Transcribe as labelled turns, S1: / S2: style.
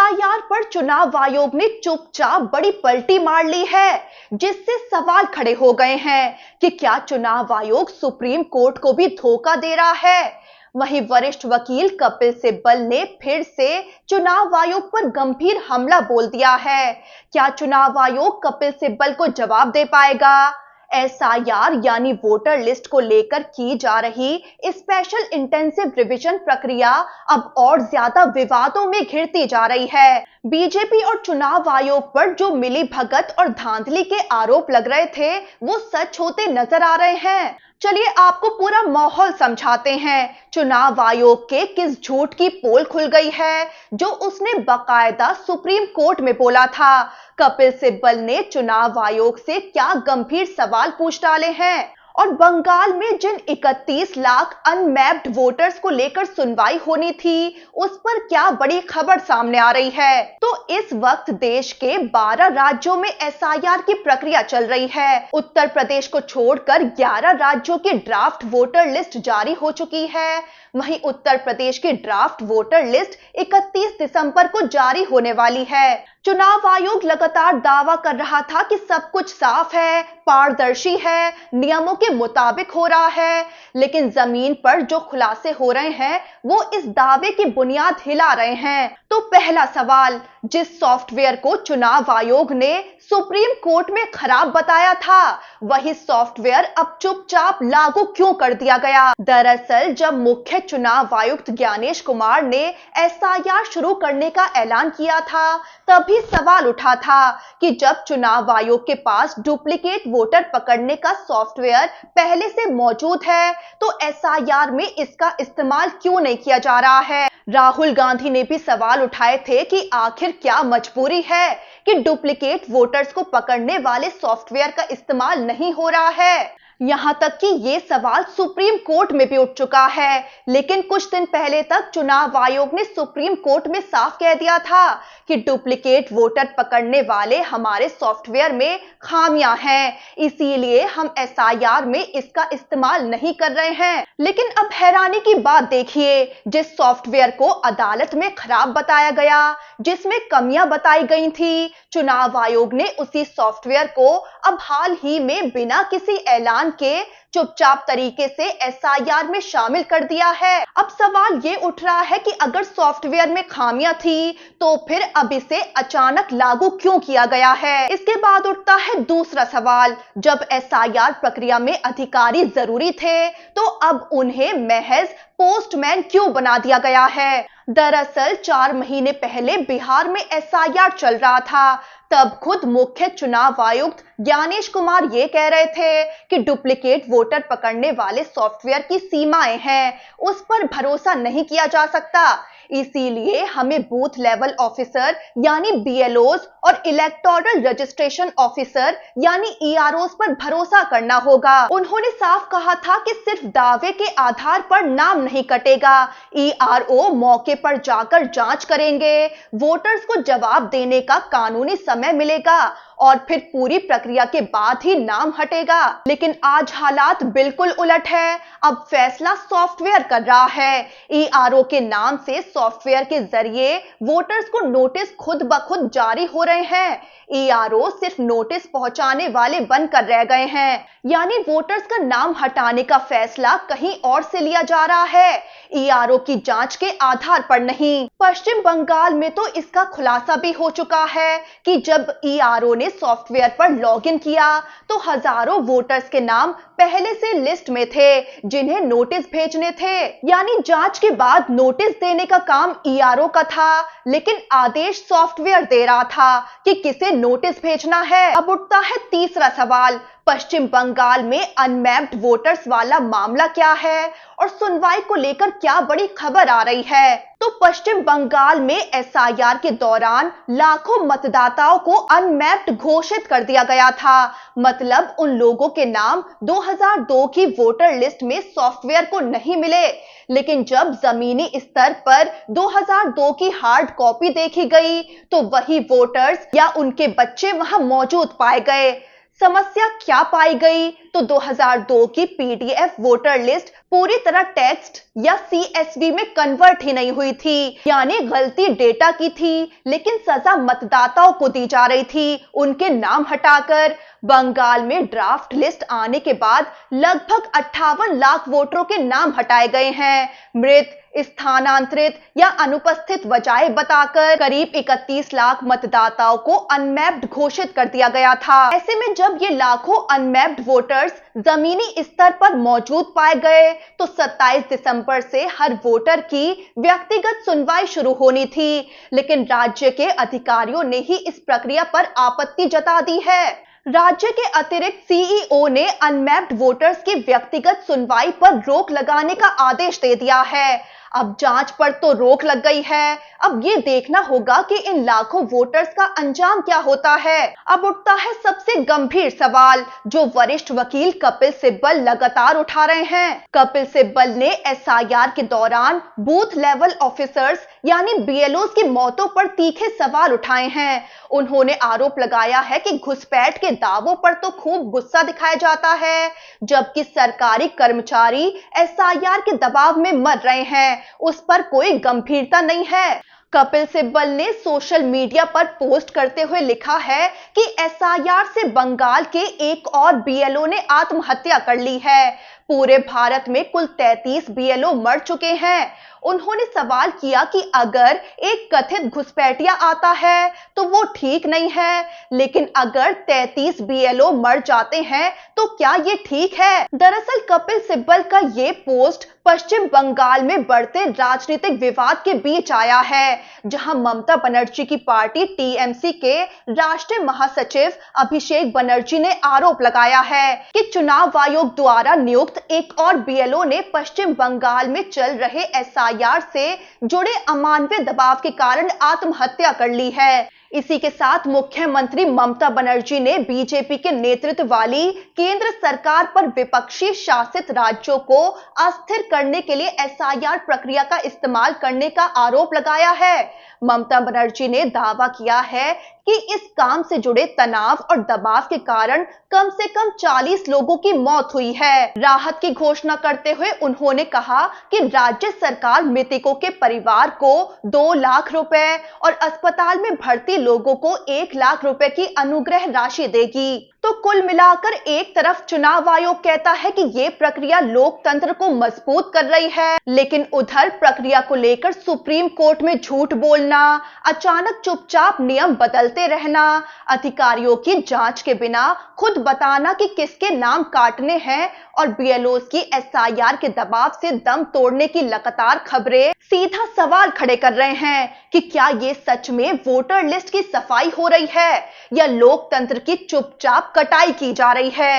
S1: SIR पर चुनाव आयोग ने चुपचाप बड़ी पलटी मार ली है, जिससे सवाल खड़े हो गए हैं कि क्या चुनाव आयोग सुप्रीम कोर्ट को भी धोखा दे रहा है। वहीं वरिष्ठ वकील कपिल सिब्बल ने फिर से चुनाव आयोग पर गंभीर हमला बोल दिया है। क्या चुनाव आयोग कपिल सिब्बल को जवाब दे पाएगा? एसआईआर यानी वोटर लिस्ट को लेकर की जा रही स्पेशल इंटेंसिव रिवीजन प्रक्रिया अब और ज्यादा विवादों में घिरती जा रही है। बीजेपी और चुनाव आयोग पर जो मिली भगत और धांधली के आरोप लग रहे थे, वो सच होते नजर आ रहे हैं। चलिए आपको पूरा माहौल समझाते हैं। चुनाव आयोग के किस झूठ की पोल खुल गई है, जो उसने बकायदा सुप्रीम कोर्ट में बोला था। कपिल सिब्बल ने चुनाव आयोग से क्या गंभीर सवाल पूछ डाले हैं, और बंगाल में जिन 31 लाख अनमैप्ड वोटर्स को लेकर सुनवाई होनी थी, उस पर क्या बड़ी खबर सामने आ रही है। तो इस वक्त देश के 12 राज्यों में एसआईआर की प्रक्रिया चल रही है। उत्तर प्रदेश को छोड़कर 11 राज्यों की ड्राफ्ट वोटर लिस्ट जारी हो चुकी है। वहीं उत्तर प्रदेश की ड्राफ्ट वोटर लिस्ट 31 दिसंबर को जारी होने वाली है। चुनाव आयोग लगातार दावा कर रहा था कि सब कुछ साफ है, पारदर्शी है, नियमों के मुताबिक हो रहा है, लेकिन जमीन पर जो खुलासे हो रहे हैं वो इस दावे की बुनियाद हिला रहे हैं। तो पहला सवाल, जिस सॉफ्टवेयर को चुनाव आयोग ने सुप्रीम कोर्ट में खराब बताया था, वही सॉफ्टवेयर अब चुपचाप लागू क्यों कर दिया गया? दरअसल जब मुख्य चुनाव आयुक्त ज्ञानेश कुमार ने एसआईआर शुरू करने का ऐलान किया था, तभी सवाल उठा था कि जब चुनाव आयोग के पास डुप्लीकेट वोटर पकड़ने का सॉफ्टवेयर पहले से मौजूद है, तो एसआईआर में इसका इस्तेमाल क्यों नहीं किया जा रहा है। राहुल गांधी ने भी सवाल उठाए थे कि आखिर क्या मजबूरी है कि डुप्लीकेट वोटर्स को पकड़ने वाले सॉफ्टवेयर का इस्तेमाल नहीं हो रहा है। यहां तक कि ये सवाल सुप्रीम कोर्ट में भी उठ चुका है, लेकिन कुछ दिन पहले तक चुनाव आयोग ने सुप्रीम कोर्ट में साफ कह दिया था कि डुप्लीकेट वोटर पकड़ने वाले हमारे सॉफ्टवेयर में खामियां हैं, इसीलिए हम एसआईआर में इसका इस्तेमाल नहीं कर रहे हैं। लेकिन अब हैरानी की बात देखिए, जिस सॉफ्टवेयर को अदालत में खराब बताया गया, जिसमें कमियां बताई गई थी, चुनाव आयोग ने उसी सॉफ्टवेयर को अब हाल ही में बिना किसी ऐलान के चुपचाप तरीके से एसआईआर में शामिल कर दिया है। अब सवाल ये उठ रहा है कि अगर सॉफ्टवेयर में खामियां थी, तो फिर अब इसे अचानक लागू क्यों किया गया है। इसके बाद उठता है दूसरा सवाल, जब एसआईआर प्रक्रिया में अधिकारी जरूरी थे, तो अब उन्हें महज पोस्टमैन क्यों बना दिया गया है। दरअसल 4 महीने पहले बिहार में एसआईआर चल रहा था, तब खुद मुख्य चुनाव आयुक्त ज्ञानेश कुमार ये कह रहे थे कि डुप्लीकेट वोटर पकड़ने वाले सॉफ्टवेयर की सीमाएं हैं, उस पर भरोसा नहीं किया जा सकता, इसीलिए हमें बूथ लेवल ऑफिसर यानी बीएलओज और इलेक्टोरल रजिस्ट्रेशन ऑफिसर यानी ईआरओज पर भरोसा करना होगा। उन्होंने साफ कहा था कि सिर्फ दावे के आधार पर नाम नहीं कटेगा, ईआरओ मौके पर जाकर जांच करेंगे, वोटर्स को जवाब देने का कानूनी समय मिलेगा और फिर पूरी प्रक्रिया के बाद ही नाम हटेगा। लेकिन आज हालात बिल्कुल उलट है। अब फैसला सॉफ्टवेयर कर रहा है। ईआरओ के नाम से सॉफ्टवेयर के जरिए वोटर्स को नोटिस खुद ब खुद जारी हो रहे हैं। ईआरओ सिर्फ नोटिस पहुंचाने वाले बनकर रह गए हैं, यानी वोटर्स का नाम हटाने का फैसला कहीं और से लिया जा रहा है, ईआरओ की जांच के आधार पर नहीं। पश्चिम बंगाल में तो इसका खुलासा भी हो चुका है कि जब ईआरओ ने सॉफ्टवेयर पर लॉगिन किया, तो हजारों वोटर्स के नाम पहले से लिस्ट में थे, जिन्हें नोटिस भेजने थे। यानी जांच के बाद नोटिस देने का काम ईआरओ का था, लेकिन आदेश सॉफ्टवेयर दे रहा था कि किसे नोटिस भेजना है। अब उठता है तीसरा सवाल, पश्चिम बंगाल में अनमैप्ड वोटर्स वाला मामला क्या है और सुनवाई को लेकर क्या बड़ी खबर आ रही है। तो पश्चिम बंगाल में एसआईआर के दौरान लाखों मतदाताओं को अनमैप्ड घोषित कर दिया गया था, मतलब उन लोगों के नाम 2002 की वोटर लिस्ट में सॉफ्टवेयर को नहीं मिले। लेकिन जब जमीनी स्तर पर 2002 की हार्ड कॉपी देखी गई, तो वही वोटर्स या उनके बच्चे वहां मौजूद पाए गए। समस्या क्या पाई गई, तो 2002 की पीडीएफ वोटर लिस्ट पूरी तरह टेक्स्ट या CSV में कन्वर्ट ही नहीं हुई थी, यानी गलती डेटा की थी, लेकिन सजा मतदाताओं को दी जा रही थी उनके नाम हटाकर। बंगाल में ड्राफ्ट लिस्ट आने के बाद लगभग 58 लाख वोटरों के नाम हटाए गए हैं। मृत, स्थानांतरित या अनुपस्थित वजह बताकर करीब 31 लाख मतदाताओं को अनमैप्ड घोषित कर दिया गया था। ऐसे में जब ये लाखों अनमैप्ड वोटर्स जमीनी स्तर पर मौजूद पाए गए तो 27 दिसंबर से हर वोटर की व्यक्तिगत सुनवाई शुरू होनी थी, लेकिन राज्य के अधिकारियों ने ही इस प्रक्रिया पर आपत्ति जता दी है। राज्य के अतिरिक्त CEO ने अनमैप्ड वोटर्स की व्यक्तिगत सुनवाई पर रोक लगाने का आदेश दे दिया है। अब जांच पर तो रोक लग गई है, अब ये देखना होगा कि इन लाखों वोटर्स का अंजाम क्या होता है। अब उठता है सबसे गंभीर सवाल जो वरिष्ठ वकील कपिल सिब्बल लगातार उठा रहे हैं। कपिल सिब्बल ने SIR के दौरान बूथ लेवल ऑफिसर्स यानी BLOs की मौतों पर तीखे सवाल उठाए हैं। उन्होंने आरोप लगाया है कि घुसपैठ के दावों पर तो खूब गुस्सा दिखाया जाता है, जबकि सरकारी कर्मचारी SIR के दबाव में मर रहे हैं, उस पर कोई गंभीरता नहीं है। कपिल सिब्बल ने सोशल मीडिया पर पोस्ट करते हुए लिखा है कि SIR से बंगाल के एक और BLO ने आत्महत्या कर ली है। पूरे भारत में कुल 33 BLO मर चुके हैं। उन्होंने सवाल किया कि अगर एक कथित घुसपैठिया आता है तो वो ठीक नहीं है, लेकिन अगर 33 BLO मर जाते हैं तो क्या ये ठीक है? दरअसल कपिल सिब्बल का ये पोस्ट पश्चिम बंगाल में बढ़ते राजनीतिक विवाद के बीच आया है, जहां ममता बनर्जी की पार्टी TMC के राष्ट्रीय महासचिव अभिषेक बनर्जी ने आरोप लगाया है कि चुनाव आयोग द्वारा नियुक्त एक और BLO ने पश्चिम बंगाल में चल रहे SIR से जुड़े अमानवीय दबाव के कारण आत्महत्या कर ली है। इसी के साथ मुख्यमंत्री ममता बनर्जी ने बीजेपी के नेतृत्व वाली केंद्र सरकार पर विपक्षी शासित राज्यों को अस्थिर करने के लिए SIR प्रक्रिया का इस्तेमाल करने का आरोप लगाया है। ममता बनर्जी ने दावा किया है कि इस काम से जुड़े तनाव और दबाव के कारण कम से कम 40 लोगों की मौत हुई है। राहत की घोषणा करते हुए उन्होंने कहा कि राज्य सरकार मृतकों के परिवार को 2 लाख रुपए और अस्पताल में भर्ती लोगों को 1 लाख रुपए की अनुग्रह राशि देगी। तो कुल मिलाकर एक तरफ चुनाव आयोग कहता है कि ये प्रक्रिया लोकतंत्र को मजबूत कर रही है, लेकिन उधर प्रक्रिया को लेकर सुप्रीम कोर्ट में झूठ बोलना, अचानक चुपचाप नियम बदलते रहना, अधिकारियों की जांच के बिना खुद बताना कि किसके नाम काटने हैं और BLOs की SIR के दबाव से दम तोड़ने की लगातार खबरें सीधा सवाल खड़े कर रहे हैं कि क्या ये सच में वोटर लिस्ट की सफाई हो रही है या लोकतंत्र की चुपचाप कटाई की जा रही है।